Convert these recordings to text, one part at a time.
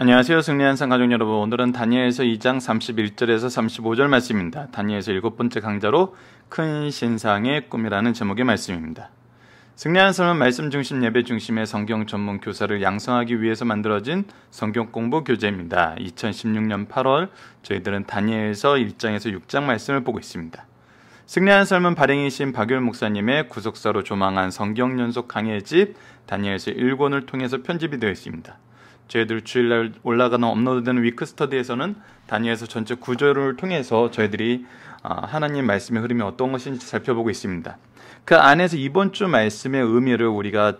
안녕하세요. 승리한산 가족 여러분. 오늘은 다니엘서 2장 31절에서 35절 말씀입니다. 다니엘서 7번째 강좌로 큰 신상의 꿈이라는 제목의 말씀입니다. 승리한산은 말씀 중심 예배 중심의 성경 전문 교사를 양성하기 위해서 만들어진 성경 공부 교재입니다. 2016년 8월 저희들은 다니엘서 1장에서 6장 말씀을 보고 있습니다. 승리한 삶은 발행이신 박율 목사님의 구속사로 조망한 성경 연속 강의 집 다니엘서 1권을 통해서 편집이 되어 있습니다. 저희들 주일날 올라가는 업로드되는 위크스터디에서는 다니엘서 전체 구조를 통해서 저희들이 하나님 말씀의 흐름이 어떤 것인지 살펴보고 있습니다. 그 안에서 이번 주 말씀의 의미를 우리가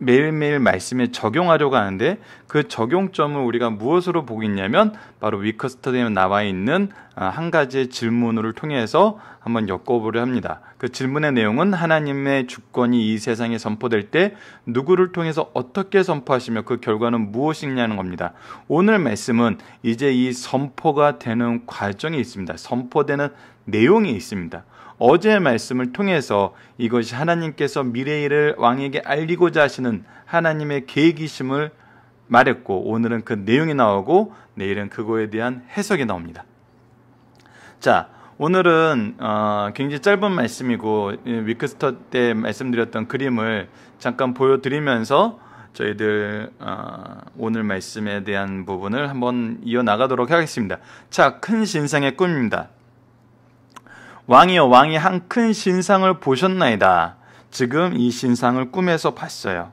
매일매일 말씀에 적용하려고 하는데 그 적용점을 우리가 무엇으로 보고 있냐면 바로 위크스터디에 나와 있는 한 가지의 질문을 통해서 한번 엮어보려 합니다. 그 질문의 내용은 하나님의 주권이 이 세상에 선포될 때 누구를 통해서 어떻게 선포하시며 그 결과는 무엇이냐는 겁니다. 오늘 말씀은 이제 이 선포가 되는 과정이 있습니다. 선포되는 내용이 있습니다. 어제의 말씀을 통해서 이것이 하나님께서 미래의 일을 왕에게 알리고자 하시는 하나님의 계획이심을 말했고, 오늘은 그 내용이 나오고 내일은 그거에 대한 해석이 나옵니다. 자, 오늘은 굉장히 짧은 말씀이고 위크스터 때 말씀드렸던 그림을 잠깐 보여드리면서 저희들 오늘 말씀에 대한 부분을 한번 이어나가도록 하겠습니다. 자, 큰 신상의 꿈입니다. 왕이여, 왕이 한 큰 신상을 보셨나이다. 지금 이 신상을 꿈에서 봤어요.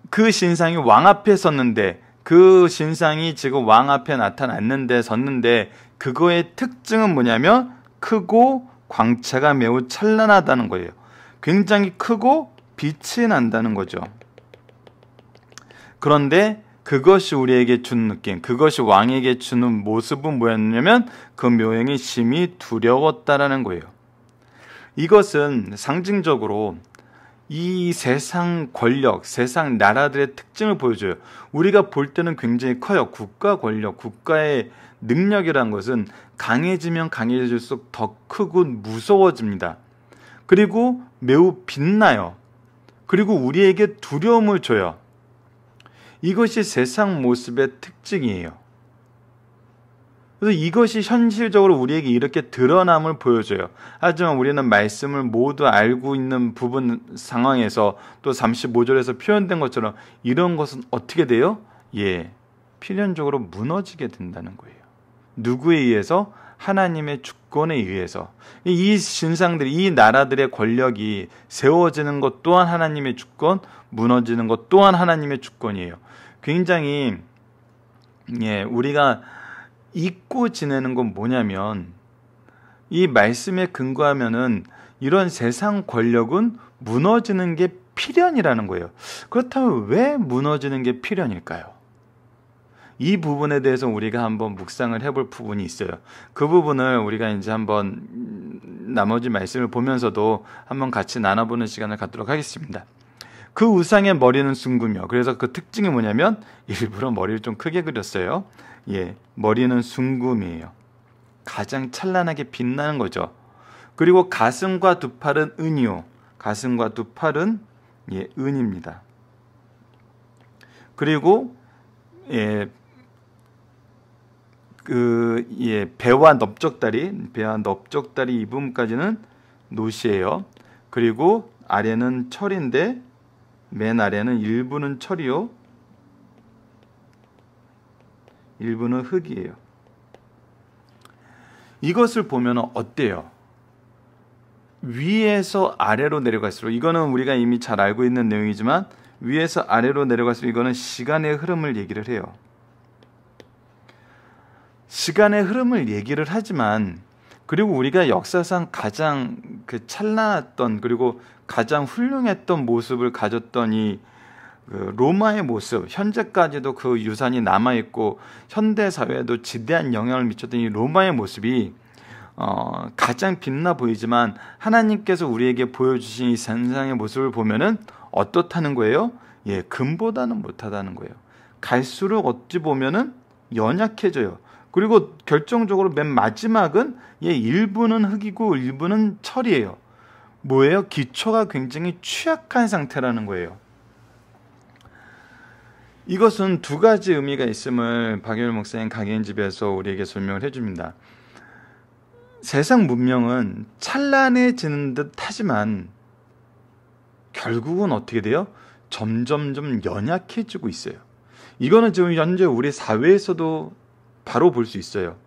그 신상이 왕 앞에 섰는데, 그 신상이 지금 왕 앞에 나타났는데 섰는데, 그거의 특징은 뭐냐면 크고 광채가 매우 찬란하다는 거예요. 굉장히 크고 빛이 난다는 거죠. 그런데 그것이 우리에게 주는 느낌, 그것이 왕에게 주는 모습은 뭐였냐면 그 묘행이 심히 두려웠다라는 거예요. 이것은 상징적으로 이 세상 권력, 세상 나라들의 특징을 보여줘요. 우리가 볼 때는 굉장히 커요. 국가 권력, 국가의 능력이라는 것은 강해지면 강해질수록 더 크고 무서워집니다. 그리고 매우 빛나요. 그리고 우리에게 두려움을 줘요. 이것이 세상 모습의 특징이에요. 그래서 이것이 현실적으로 우리에게 이렇게 드러남을 보여줘요. 하지만 우리는 말씀을 모두 알고 있는 부분 상황에서 또 35절에서 표현된 것처럼 이런 것은 어떻게 돼요? 필연적으로 무너지게 된다는 거예요. 누구에 의해서? 하나님의 주권에 의해서. 이 신상들이, 이 나라들의 권력이 세워지는 것 또한 하나님의 주권, 무너지는 것 또한 하나님의 주권이에요. 굉장히 우리가 잊고 지내는 건 뭐냐면, 이 말씀에 근거하면은 이런 세상 권력은 무너지는 게 필연이라는 거예요. 그렇다면 왜 무너지는 게 필연일까요? 이 부분에 대해서 우리가 한번 묵상을 해볼 부분이 있어요. 그 부분을 우리가 이제 한번 나머지 말씀을 보면서도 한번 같이 나눠보는 시간을 갖도록 하겠습니다. 그 우상의 머리는 숭구며, 그래서 그 특징이 뭐냐면 일부러 머리를 좀 크게 그렸어요. 머리는 숭구이에요. 가장 찬란하게 빛나는 거죠. 그리고 가슴과 두 팔은 은이요. 가슴과 두 팔은 은입니다. 그리고 배와 넓적다리 이 부분까지는 놋이에요. 그리고 아래는 철인데 맨 아래는 일부는 철이요, 일부는 흙이에요. 이것을 보면 어때요? 위에서 아래로 내려갈수록, 이거는 우리가 이미 잘 알고 있는 내용이지만 위에서 아래로 내려갈수록 이거는 시간의 흐름을 얘기를 해요. 시간의 흐름을 얘기를 하지만, 그리고 우리가 역사상 가장 찬란했던 그리고 가장 훌륭했던 모습을 가졌던 이 로마의 모습, 현재까지도 그 유산이 남아있고 현대 사회에도 지대한 영향을 미쳤던 이 로마의 모습이 가장 빛나 보이지만, 하나님께서 우리에게 보여주신 이 세상의 모습을 보면은 어떻다는 거예요? 금보다는 못하다는 거예요. 갈수록 어찌 보면은 연약해져요. 그리고 결정적으로 맨 마지막은 일부는 흙이고 일부는 철이에요. 뭐예요? 기초가 굉장히 취약한 상태라는 거예요. 이것은 두 가지 의미가 있음을 박유일 목사님 강연집에서 우리에게 설명을 해줍니다. 세상 문명은 찬란해지는 듯 하지만 결국은 어떻게 돼요? 점점점 연약해지고 있어요. 이거는 지금 현재 우리 사회에서도 바로 볼 수 있어요.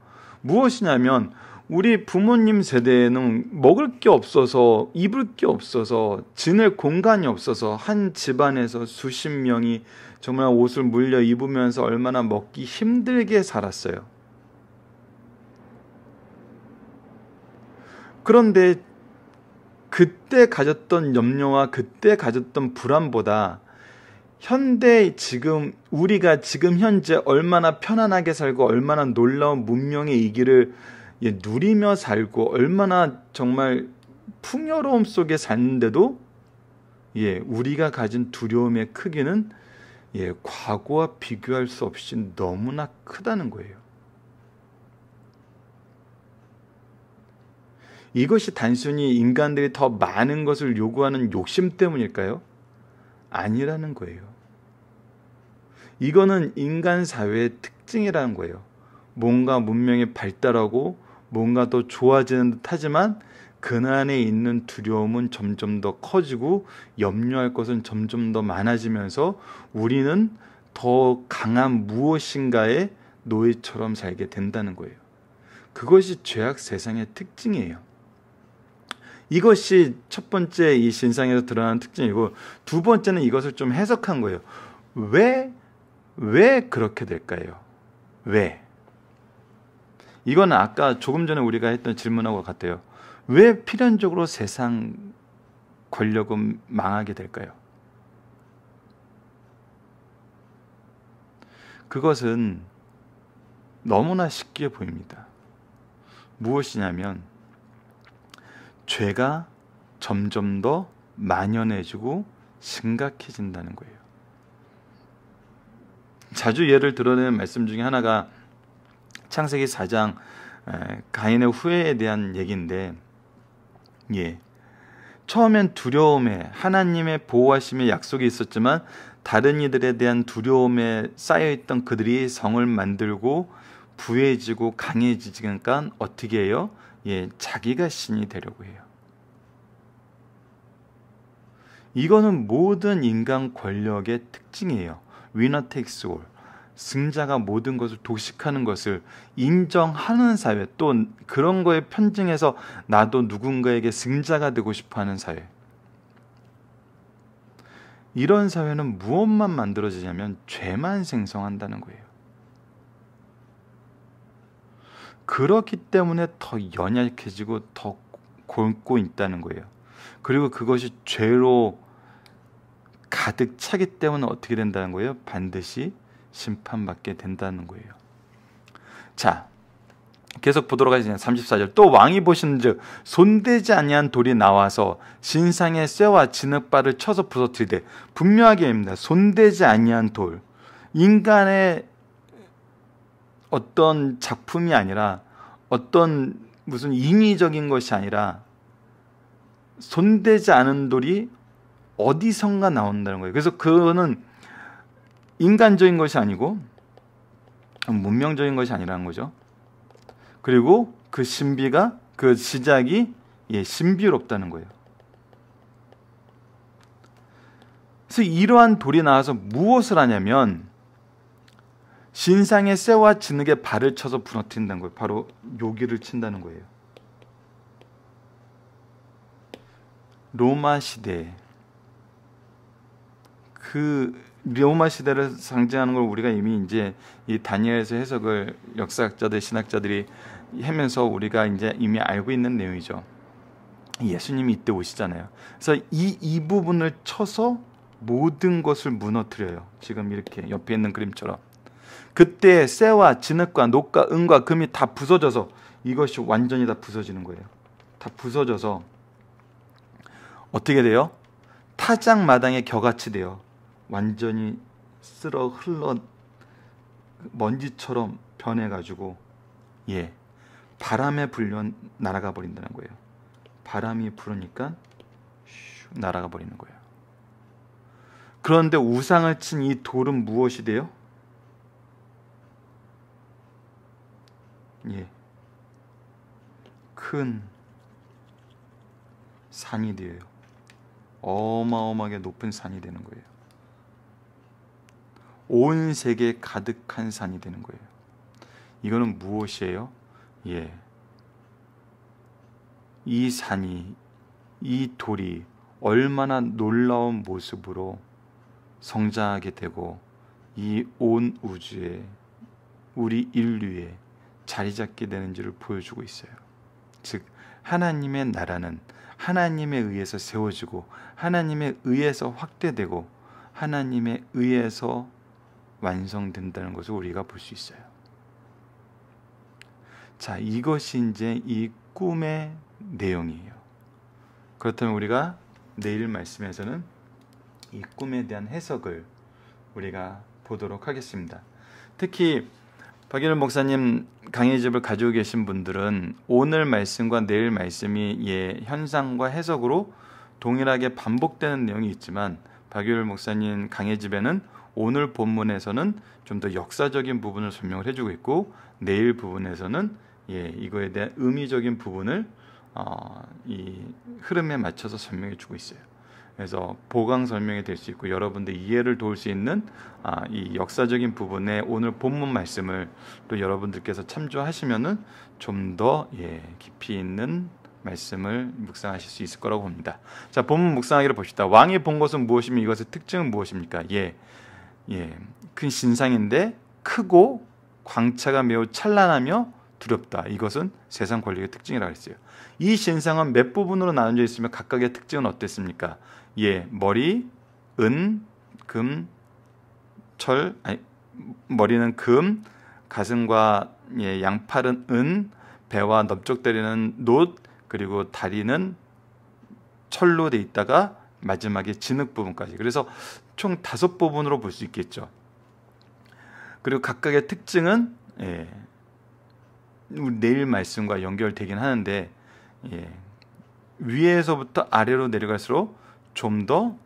무엇이냐면 우리 부모님 세대에는 먹을 게 없어서, 입을 게 없어서, 지낼 공간이 없어서 한 집안에서 수십 명이 정말 옷을 물려 입으면서 얼마나 먹기 힘들게 살았어요. 그런데 그때 가졌던 염려와 그때 가졌던 불안보다 현대 지금 우리가 지금 현재 얼마나 편안하게 살고 얼마나 놀라운 문명의 이 길을 누리며 살고 얼마나 정말 풍요로움 속에 사는데도 우리가 가진 두려움의 크기는 과거와 비교할 수 없이 너무나 크다는 거예요. 이것이 단순히 인간들이 더 많은 것을 요구하는 욕심 때문일까요? 아니라는 거예요. 이거는 인간 사회의 특징이라는 거예요. 뭔가 문명이 발달하고 뭔가 더 좋아지는 듯 하지만 그 안에 있는 두려움은 점점 더 커지고 염려할 것은 점점 더 많아지면서 우리는 더 강한 무엇인가의 노예처럼 살게 된다는 거예요. 그것이 죄악 세상의 특징이에요. 이것이 첫 번째 이 신상에서 드러나는 특징이고, 두 번째는 이것을 좀 해석한 거예요. 왜 그렇게 될까요? 왜? 이건 아까 조금 전에 우리가 했던 질문하고 같아요. 왜 필연적으로 세상 권력은 망하게 될까요? 그것은 너무나 쉽게 보입니다. 무엇이냐면 죄가 점점 더 만연해지고 심각해진다는 거예요. 자주 예를 들어내는 말씀 중에 하나가 창세기 4장 가인의 후회에 대한 얘기인데, 처음엔 두려움에 하나님의 보호하심의 약속이 있었지만 다른 이들에 대한 두려움에 쌓여있던 그들이 성을 만들고 부해지고 강해지니까 어떻게 해요? 자기가 신이 되려고 해요. 이거는 모든 인간 권력의 특징이에요. Winner takes all. 승자가 모든 것을 독식하는 것을 인정하는 사회, 또 그런 거에 편증해서 나도 누군가에게 승자가 되고 싶어하는 사회. 이런 사회는 무엇만 만들어지냐면 죄만 생성한다는 거예요. 그렇기 때문에 더 연약해지고 더 곪고 있다는 거예요. 그리고 그것이 죄로 가득 차기 때문에 어떻게 된다는 거예요? 반드시 심판받게 된다는 거예요. 자, 계속 보도록 하겠습니다. 34절. 또 왕이 보시는즉 손대지 아니한 돌이 나와서 신상의 쇠와 진흙발을 쳐서 부서뜨리되, 분명하게 입니다. 손대지 아니한 돌. 인간의 어떤 작품이 아니라, 어떤 무슨 인위적인 것이 아니라 손대지 않은 돌이 어디선가 나온다는 거예요. 그래서 그거는 인간적인 것이 아니고 문명적인 것이 아니라는 거죠. 그리고 그 신비가, 그 시작이 신비롭다는 거예요. 그래서 이러한 돌이 나와서 무엇을 하냐면 신상의 쇠와 진흙에 발을 쳐서 부러뜨린다는 거예요. 바로 요기를 친다는 거예요. 로마 시대, 그 로마 시대를 상징하는 걸 우리가 이미 이제 이 다니엘서 해석을 역사학자들, 신학자들이 하면서 우리가 이제 이미 알고 있는 내용이죠. 예수님이 이때 오시잖아요. 그래서 이 부분을 쳐서 모든 것을 무너뜨려요. 지금 이렇게 옆에 있는 그림처럼. 그때 쇠와 진흙과 녹과 은과 금이 다 부서져서 이것이 완전히 다 부서지는 거예요. 다 부서져서 어떻게 돼요? 타작마당에 겨같이 돼요. 완전히 쓸어 흘러 먼지처럼 변해가지고 바람에 불려 날아가 버린다는 거예요. 바람이 부르니까 날아가 버리는 거예요. 그런데 우상을 친 이 돌은 무엇이 돼요? 예, 큰 산이 돼요. 어마어마하게 높은 산이 되는 거예요. 온 세계에 가득한 산이 되는 거예요. 이거는 무엇이에요? 예, 이 산이, 이 돌이 얼마나 놀라운 모습으로 성장하게 되고 이 온 우주에, 우리 인류에 자리 잡게 되는지를 보여주고 있어요. 즉 하나님의 나라는 하나님에 의해서 세워지고 하나님에 의해서 확대되고 하나님에 의해서 완성된다는 것을 우리가 볼 수 있어요. 자, 이것이 이제 이 꿈의 내용이에요. 그렇다면 우리가 내일 말씀에서는 이 꿈에 대한 해석을 우리가 보도록 하겠습니다. 특히 박일훈 목사님 강의 집을 가지고 계신 분들은 오늘 말씀과 내일 말씀이 현상과 해석으로 동일하게 반복되는 내용이 있지만 박일훈 목사님 강의 집에는 오늘 본문에서는 좀 더 역사적인 부분을 설명을 해주고 있고 내일 부분에서는 이거에 대한 의미적인 부분을 이 흐름에 맞춰서 설명해주고 있어요. 그래서 보강 설명이 될 수 있고 여러분들 이해를 도울 수 있는 이 역사적인 부분에 오늘 본문 말씀을 또 여러분들께서 참조하시면은 좀 더 깊이 있는 말씀을 묵상하실 수 있을 거라고 봅니다. 자, 본문 묵상하기를 봅시다. 왕이 본 것은 무엇이며 이것의 특징은 무엇입니까? 큰 신상인데 크고 광채가 매우 찬란하며 두렵다. 이것은 세상 권력의 특징이라고 했어요. 이 신상은 몇 부분으로 나눠져 있으며 각각의 특징은 어땠습니까? 머리, 은, 금, 철, 머리는 금, 가슴과 양팔은 은, 배와 넓적다리는 놋, 그리고 다리는 철로 돼 있다가 마지막에 진흙 부분까지. 그래서 총 5부분으로 볼 수 있겠죠. 그리고 각각의 특징은 내일 말씀과 연결되긴 하는데 위에서부터 아래로 내려갈수록 좀 더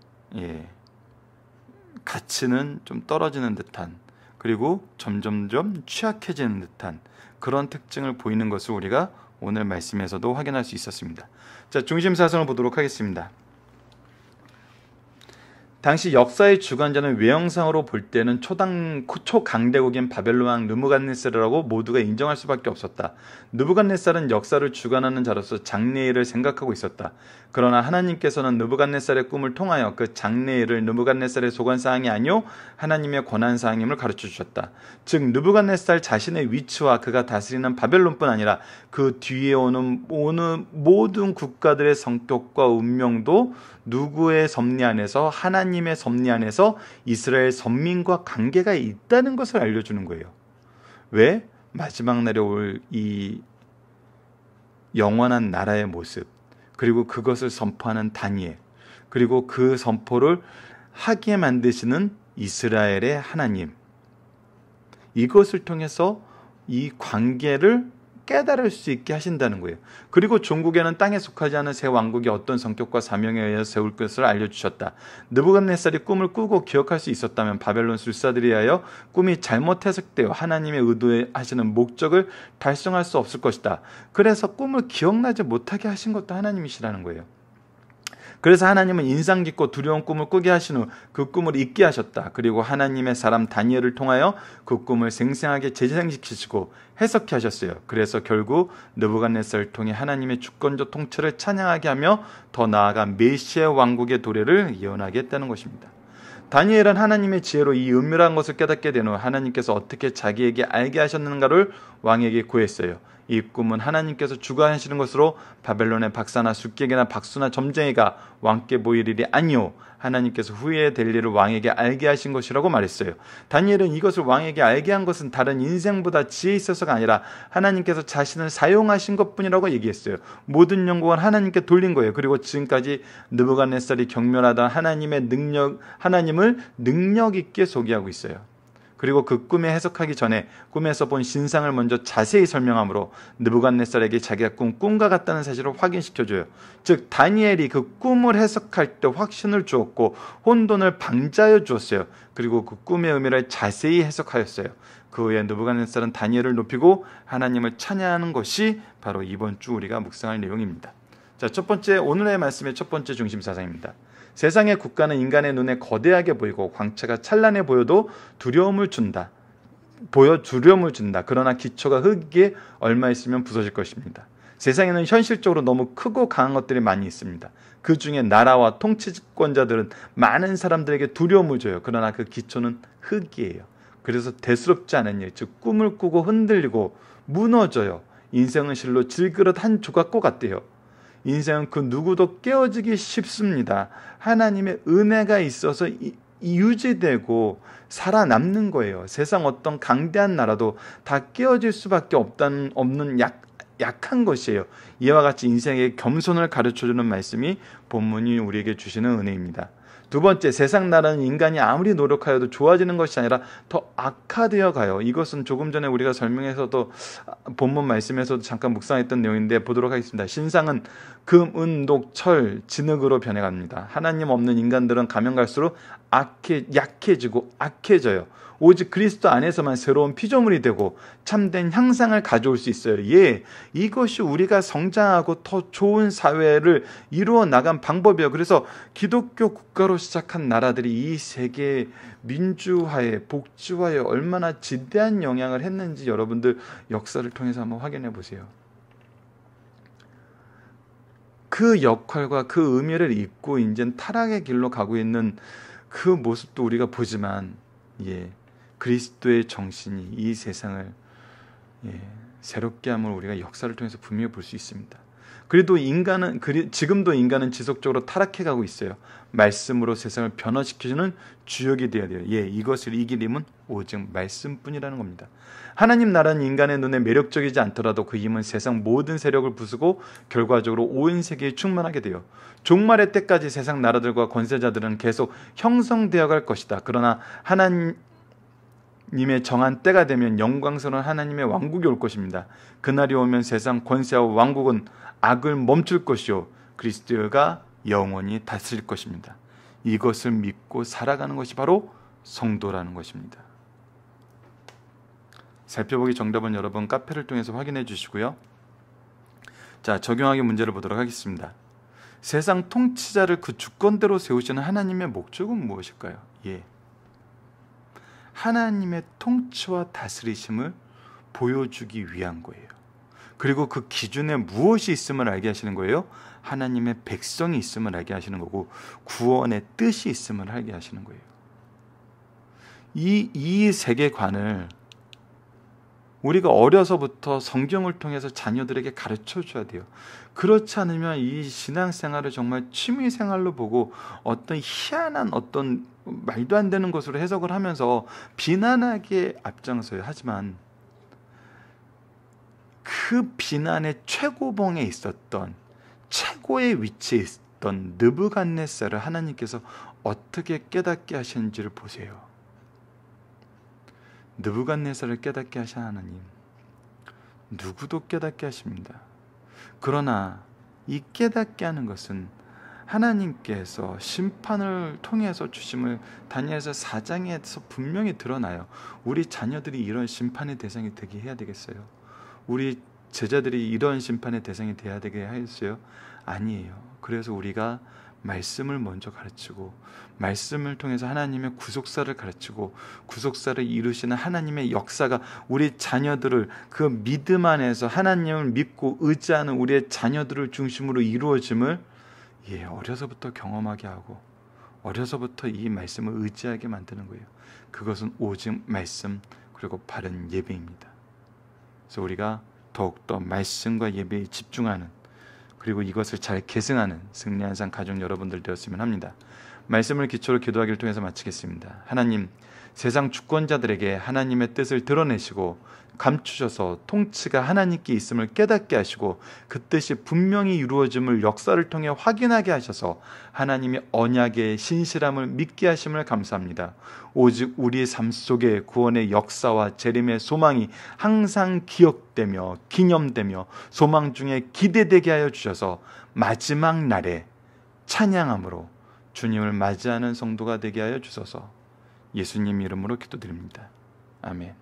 가치는 좀 떨어지는 듯한, 그리고 점점점 취약해지는 듯한 그런 특징을 보이는 것을 우리가 오늘 말씀에서도 확인할 수 있었습니다. 자, 중심 사선을 보도록 하겠습니다. 당시 역사의 주관자는 외형상으로 볼 때는 초강대국인 바벨론 왕 느부갓네살이라고 모두가 인정할 수밖에 없었다. 느부갓네살은 역사를 주관하는 자로서 장래일을 생각하고 있었다. 그러나 하나님께서는 느부갓네살의 꿈을 통하여 그 장래일을 느부갓네살의 소관사항이 아니요 하나님의 권한사항임을 가르쳐 주셨다. 즉 느부갓네살 자신의 위치와 그가 다스리는 바벨론뿐 아니라 그 뒤에 오는 모든 국가들의 성격과 운명도 누구의 섭리 안에서, 하나님의 섭리 안에서 이스라엘 선민과 관계가 있다는 것을 알려주는 거예요. 왜? 마지막 날에 올 이 영원한 나라의 모습, 그리고 그것을 선포하는 다니엘, 그리고 그 선포를 하게 만드시는 이스라엘의 하나님, 이것을 통해서 이 관계를 깨달을 수 있게 하신다는 거예요. 그리고 종국에는 땅에 속하지 않은 새 왕국이 어떤 성격과 사명에 의해 세울 것을 알려주셨다. 느부갓네살이 꿈을 꾸고 기억할 수 있었다면 바벨론 술사들에 의하여 꿈이 잘못 해석되어 하나님의 의도하시는 목적을 달성할 수 없을 것이다. 그래서 꿈을 기억나지 못하게 하신 것도 하나님이시라는 거예요. 그래서 하나님은 인상 깊고 두려운 꿈을 꾸게 하신 후 그 꿈을 잊게 하셨다. 그리고 하나님의 사람 다니엘을 통하여 그 꿈을 생생하게 재생시키시고 해석해 하셨어요. 그래서 결국 느부갓네살을 통해 하나님의 주권적 통치를 찬양하게 하며 더 나아가 메시아 왕국의 도래를 예언하게 했다는 것입니다. 다니엘은 하나님의 지혜로 이 은밀한 것을 깨닫게 된 후 하나님께서 어떻게 자기에게 알게 하셨는가를 왕에게 구했어요. 이 꿈은 하나님께서 주관하시는 것으로 바벨론의 박사나 숙객이나 박수나 점쟁이가 왕께 보일 일이 아니오, 하나님께서 후에 될 일을 왕에게 알게 하신 것이라고 말했어요. 다니엘은 이것을 왕에게 알게 한 것은 다른 인생보다 지혜 있어서가 아니라 하나님께서 자신을 사용하신 것뿐이라고 얘기했어요. 모든 영광은 하나님께 돌린 거예요. 그리고 지금까지 느부갓네살이 경멸하던 하나님을 능력 있게 소개하고 있어요. 그리고 그 꿈에 해석하기 전에 꿈에서 본 신상을 먼저 자세히 설명하므로 느부갓네살에게 자기가 꾼 꿈과 같다는 사실을 확인시켜줘요. 즉 다니엘이 그 꿈을 해석할 때 확신을 주었고 혼돈을 방자해 주었어요. 그리고 그 꿈의 의미를 자세히 해석하였어요. 그 후에 느부갓네살은 다니엘을 높이고 하나님을 찬양하는 것이 바로 이번 주 우리가 묵상할 내용입니다. 자, 첫 번째, 오늘의 말씀의 첫 번째 중심 사상입니다. 세상의 국가는 인간의 눈에 거대하게 보이고 광채가 찬란해 보여도 두려움을 준다. 그러나 기초가 흙에 얼마 있으면 부서질 것입니다. 세상에는 현실적으로 너무 크고 강한 것들이 많이 있습니다. 그 중에 나라와 통치권자들은 많은 사람들에게 두려움을 줘요. 그러나 그 기초는 흙이에요. 그래서 대수롭지 않은 일, 즉 꿈을 꾸고 흔들리고 무너져요. 인생은 실로 질그릇 한 조각과 같대요. 인생은 그 누구도 깨어지기 쉽습니다. 하나님의 은혜가 있어서 유지되고 살아남는 거예요. 세상 어떤 강대한 나라도 다 깨어질 수밖에 없는 약한 것이에요. 이와 같이 인생의 겸손을 가르쳐주는 말씀이 본문이 우리에게 주시는 은혜입니다. 두 번째, 세상 나라는 인간이 아무리 노력하여도 좋아지는 것이 아니라 더 악화되어 가요. 이것은 조금 전에 우리가 설명해서도 본문 말씀에서도 잠깐 묵상했던 내용인데 보도록 하겠습니다. 신상은 금, 은, 녹, 철, 진흙으로 변해갑니다. 하나님 없는 인간들은 가면 갈수록 약해지고 악해져요. 오직 그리스도 안에서만 새로운 피조물이 되고 참된 향상을 가져올 수 있어요. 예, 이것이 우리가 성장하고 더 좋은 사회를 이루어 나간 방법이에요. 그래서 기독교 국가로 시작한 나라들이 이 세계 민주화에, 복지화에 얼마나 지대한 영향을 했는지 여러분들 역사를 통해서 한번 확인해 보세요. 그 역할과 그 의미를 잊고 이제 타락의 길로 가고 있는 그 모습도 우리가 보지만, 그리스도의 정신이 이 세상을 새롭게 함을 우리가 역사를 통해서 분명히 볼 수 있습니다. 그래도 지금도 인간은 지속적으로 타락해가고 있어요. 말씀으로 세상을 변화시키는 주역이 되어야 돼요. 이것을 이길 힘은 오직 말씀뿐이라는 겁니다. 하나님 나라는 인간의 눈에 매력적이지 않더라도 그 힘은 세상 모든 세력을 부수고 결과적으로 온 세계에 충만하게 돼요. 종말의 때까지 세상 나라들과 권세자들은 계속 형성되어 갈 것이다. 그러나 하나님의 정한 때가 되면 영광스러운 하나님의 왕국이 올 것입니다. 그날이 오면 세상 권세와 왕국은 악을 멈출 것이요 그리스도가 영원히 다스릴 것입니다. 이것을 믿고 살아가는 것이 바로 성도라는 것입니다. 살펴보기 정답은 여러분 카페를 통해서 확인해 주시고요. 자, 적용하기 문제를 보도록 하겠습니다. 세상 통치자를 그 주권대로 세우시는 하나님의 목적은 무엇일까요? 하나님의 통치와 다스리심을 보여주기 위한 거예요. 그리고 그 기준에 무엇이 있음을 알게 하시는 거예요? 하나님의 백성이 있음을 알게 하시는 거고 구원의 뜻이 있음을 알게 하시는 거예요. 이 세계관을 우리가 어려서부터 성경을 통해서 자녀들에게 가르쳐줘야 돼요. 그렇지 않으면 이 신앙생활을 정말 취미생활로 보고 어떤 희한한 어떤 말도 안 되는 것으로 해석을 하면서 비난하게 앞장서요. 하지만 그 비난의 최고봉에 있었던 최고의 위치에 있었던 느부갓네살을 하나님께서 어떻게 깨닫게 하시는지를 보세요. 느부갓네살을 깨닫게 하신 하나님, 누구도 깨닫게 하십니다. 그러나 이 깨닫게 하는 것은 하나님께서 심판을 통해서 주심을 다니엘서 4장에서 분명히 드러나요. 우리 자녀들이 이런 심판의 대상이 되게 해야 되겠어요? 우리 제자들이 이런 심판의 대상이 돼야 되게 하겠어요? 아니에요. 그래서 우리가 말씀을 먼저 가르치고 말씀을 통해서 하나님의 구속사를 가르치고 구속사를 이루시는 하나님의 역사가 우리 자녀들을 그 믿음 안에서 하나님을 믿고 의지하는 우리의 자녀들을 중심으로 이루어짐을 어려서부터 경험하게 하고 어려서부터 이 말씀을 의지하게 만드는 거예요. 그것은 오직 말씀 그리고 바른 예배입니다. 그래서 우리가 더욱더 말씀과 예배에 집중하는 그리고 이것을 잘 계승하는 승리한 삶 가족 여러분들 되었으면 합니다. 말씀을 기초로 기도하기를 통해서 마치겠습니다. 하나님, 세상 주권자들에게 하나님의 뜻을 드러내시고 감추셔서 통치가 하나님께 있음을 깨닫게 하시고 그 뜻이 분명히 이루어짐을 역사를 통해 확인하게 하셔서 하나님의 언약의 신실함을 믿게 하심을 감사합니다. 오직 우리의 삶 속에 구원의 역사와 재림의 소망이 항상 기억되며 기념되며 소망 중에 기대되게 하여 주셔서 마지막 날에 찬양함으로 주님을 맞이하는 성도가 되게 하여 주소서. 예수님 이름으로 기도드립니다. 아멘.